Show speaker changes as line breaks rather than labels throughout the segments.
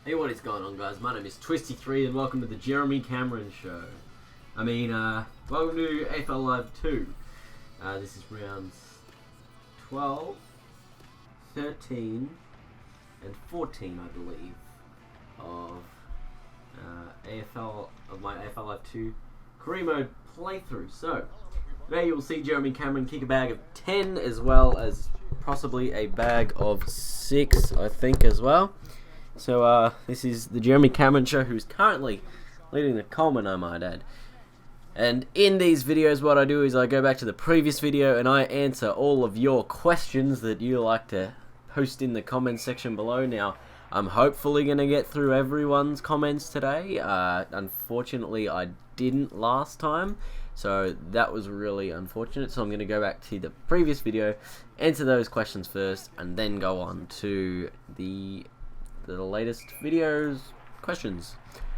Hey, what is going on, guys? My name is Twisty3 and welcome to the Jeremy Cameron Show. Welcome to AFL Live 2. This is rounds 12, 13, and 14, I believe, of my AFL Live 2 career mode playthrough. So, today you will see Jeremy Cameron kick a bag of 10 as well as possibly a bag of 6, I think, as well. So, this is the Jeremy Cameron Show, who's currently leading the Coleman, I might add. And in these videos, what I do is I go back to the previous video and I answer all of your questions that you like to post in the comments section below. Now, I'm hopefully going to get through everyone's comments today. Unfortunately, I didn't last time, so that was really unfortunate. So I'm going to go back to the previous video, answer those questions first, and then go on to the latest videos questions.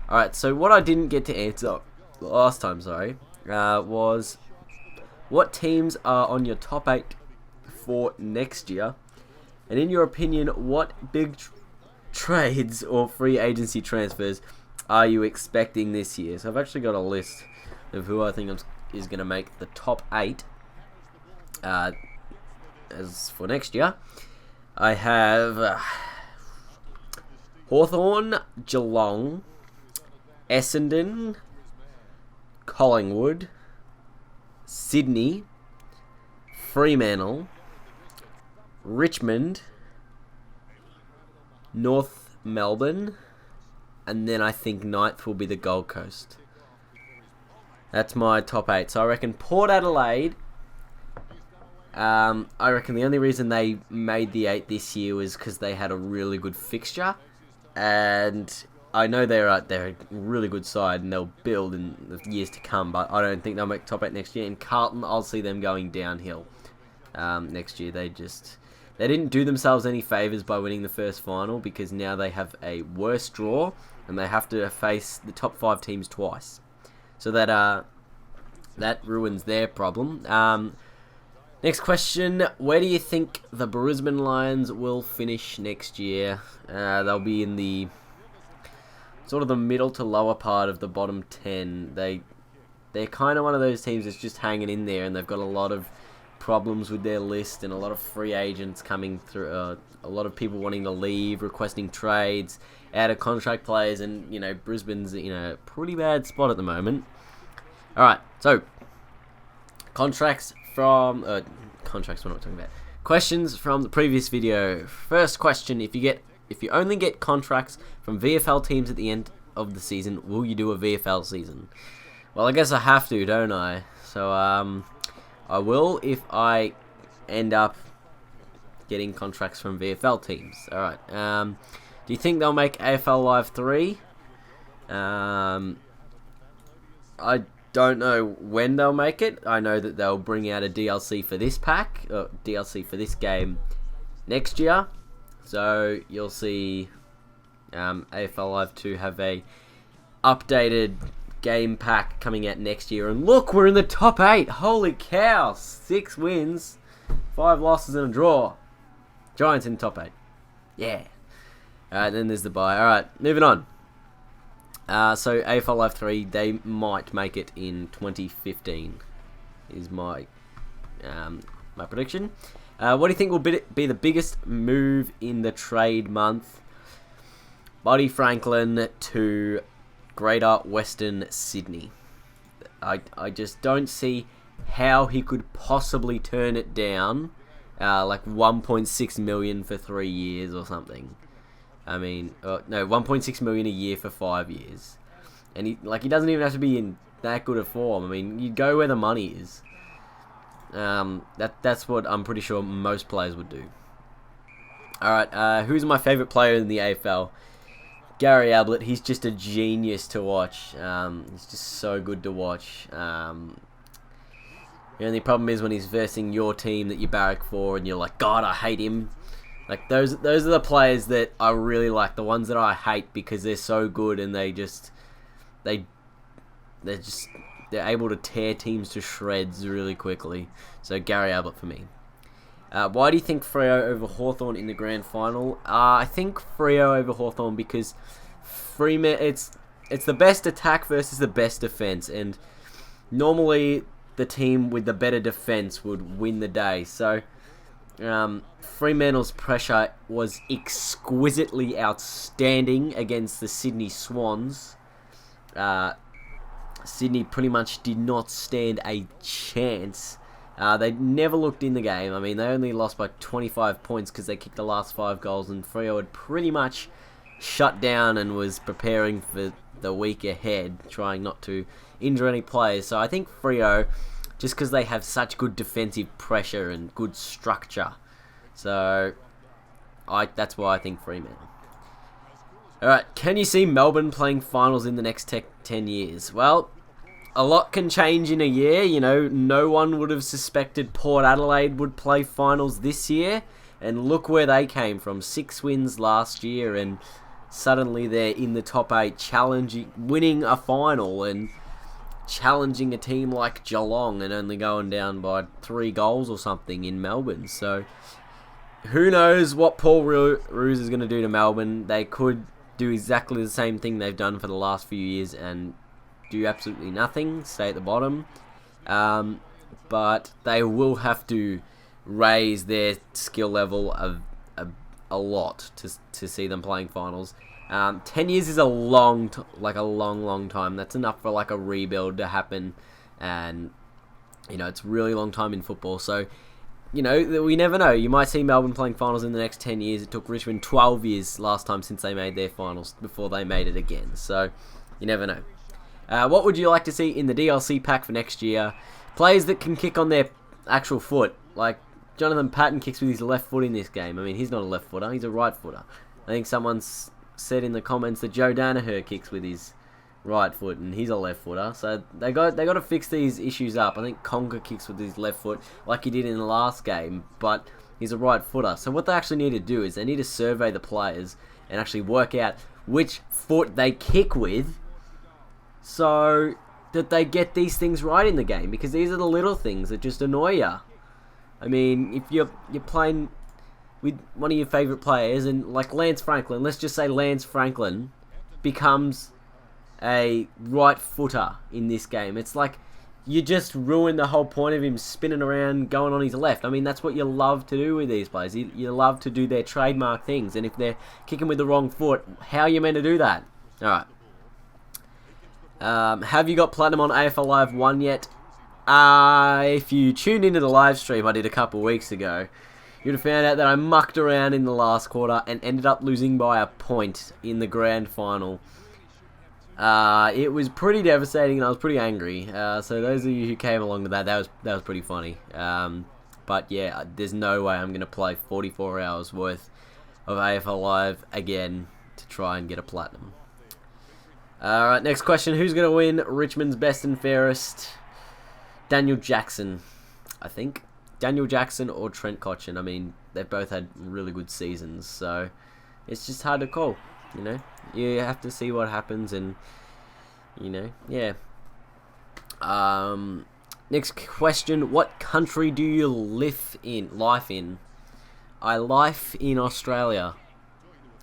Alright, so what I didn't get to answer last time, was what teams are on your top 8 for next year, and in your opinion, what big trades or free agency transfers are you expecting this year? So I've actually got a list of who I think is going to make the top 8 as for next year. I have Hawthorn, Geelong, Essendon, Collingwood, Sydney, Fremantle, Richmond, North Melbourne, and then I think 9th will be the Gold Coast. That's my top 8. So I reckon Port Adelaide, I reckon the only reason they made the 8 this year was because they had a really good fixture. And I know they're a really good side and they'll build in the years to come, but I don't think they'll make top 8 next year. And Carlton, I'll see them going downhill next year. They didn't do themselves any favours by winning the first final, because now they have a worse draw and they have to face the top 5 teams twice. So that ruins their problem. Next question, where do you think the Brisbane Lions will finish next year? They'll be in the sort of the middle to lower part of the bottom 10. They're kind of one of those teams that's just hanging in there, and they've got a lot of problems with their list and a lot of free agents coming through, a lot of people wanting to leave, requesting trades, out of contract players, and Brisbane's in a pretty bad spot at the moment. Alright, so contracts we're not talking about. Questions from the previous video. First question, if you only get contracts from VFL teams at the end of the season, will you do a VFL season? Well, I guess I have to, don't I? So I will if I end up getting contracts from VFL teams. Alright. Do you think they'll make AFL Live 3? I don't know when they'll make it. I know that they'll bring out a DLC for this pack, DLC for this game next year. So you'll see AFL Live 2 have a updated game pack coming out next year. And look, we're in the top 8. Holy cow. 6 wins, 5 losses and a draw. Giants in the top 8. Yeah. Alright, then there's the bye. Alright, moving on. So AFL Live 3, they might make it in 2015, is my prediction. What do you think will be the biggest move in the trade month? Buddy Franklin to Greater Western Sydney. I just don't see how he could possibly turn it down, like 1.6 million for 3 years or something. I mean, no, 1.6 million a year for 5 years, and he doesn't even have to be in that good a form. I mean, you go where the money is. That's what I'm pretty sure most players would do. All right, who's my favourite player in the AFL? Gary Ablett. He's just a genius to watch. He's just so good to watch. The only problem is when he's versing your team that you barrack for, and you're like, God, I hate him. Like those are the players that I really like, the ones that I hate because they're so good and they're able to tear teams to shreds really quickly. So Gary Ablett for me. Why do you think Freo over Hawthorn in the grand final? I think Freo over Hawthorn because it's the best attack versus the best defense, and normally the team with the better defense would win the day. So Fremantle's pressure was exquisitely outstanding against the Sydney Swans. Sydney pretty much did not stand a chance. They never looked in the game. I mean, they only lost by 25 points because they kicked the last 5 goals, and Freo had pretty much shut down and was preparing for the week ahead, trying not to injure any players. So I think Freo, just because they have such good defensive pressure and good structure, so that's why I think Fremantle. Alright, can you see Melbourne playing finals in the next 10 years? Well, a lot can change in a year. You know, no one would have suspected Port Adelaide would play finals this year, and look where they came from. 6 wins last year, and suddenly they're in the top 8, winning a final and challenging a team like Geelong, and only going down by 3 goals or something in Melbourne. So who knows what Paul Roos is going to do to Melbourne. They could do exactly the same thing they've done for the last few years and do absolutely nothing, stay at the bottom. But they will have to raise their skill level a lot to see them playing finals. 10 years is a long time. That's enough for like a rebuild to happen, and you know, it's a really long time in football. So you know, we never know. You might see Melbourne playing finals in the next 10 years. It took Richmond 12 years last time since they made their finals before they made it again. So you never know. What would you like to see in the DLC pack for next year? Players that can kick on their actual foot. Like Jonathan Patton kicks with his left foot in this game. I mean, he's not a left footer. He's a right footer. I think someone's said in the comments that Joe Danaher kicks with his right foot and he's a left footer. So they got to fix these issues up. I think Conker kicks with his left foot like he did in the last game, but he's a right footer. So what they actually need to do is they need to survey the players and actually work out which foot they kick with, so that they get these things right in the game, because these are the little things that just annoy you. I mean, if you're playing with one of your favourite players, and like Lance Franklin, let's just say Lance Franklin becomes a right footer in this game. It's like you just ruin the whole point of him spinning around going on his left. I mean, that's what you love to do with these players. You love to do their trademark things, and if they're kicking with the wrong foot, how are you meant to do that? Alright. Have you got Platinum on AFL Live 1 yet? If you tuned into the live stream I did a couple weeks ago, you'd have found out that I mucked around in the last quarter and ended up losing by a point in the grand final. It was pretty devastating and I was pretty angry. So those of you who came along to that was pretty funny. But yeah, there's no way I'm going to play 44 hours worth of AFL Live again to try and get a Platinum. Alright, next question. Who's going to win Richmond's best and fairest? Daniel Jackson, I think. Daniel Jackson or Trent Cotchin. I mean, they've both had really good seasons, so it's just hard to call, you know. You have to see what happens, and, you know, yeah. Next question. What country do you live in? I live in Australia,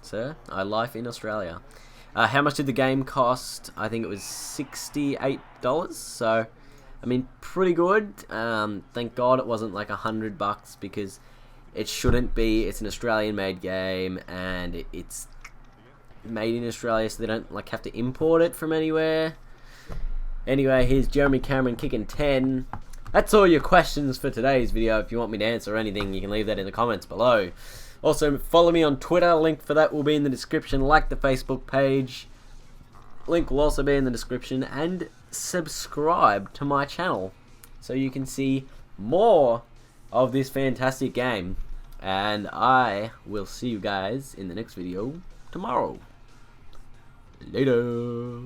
sir. I live in Australia. How much did the game cost? I think it was $68. So, I mean, pretty good. Thank God it wasn't like $100, because it shouldn't be. It's an Australian-made game, and it's made in Australia, so they don't like have to import it from anywhere. Anyway, here's Jeremy Cameron kicking 10. That's all your questions for today's video. If you want me to answer anything, you can leave that in the comments below. Also, follow me on Twitter. Link for that will be in the description. Like the Facebook page. Link will also be in the description. And subscribe to my channel so you can see more of this fantastic game. And I will see you guys in the next video tomorrow. Later.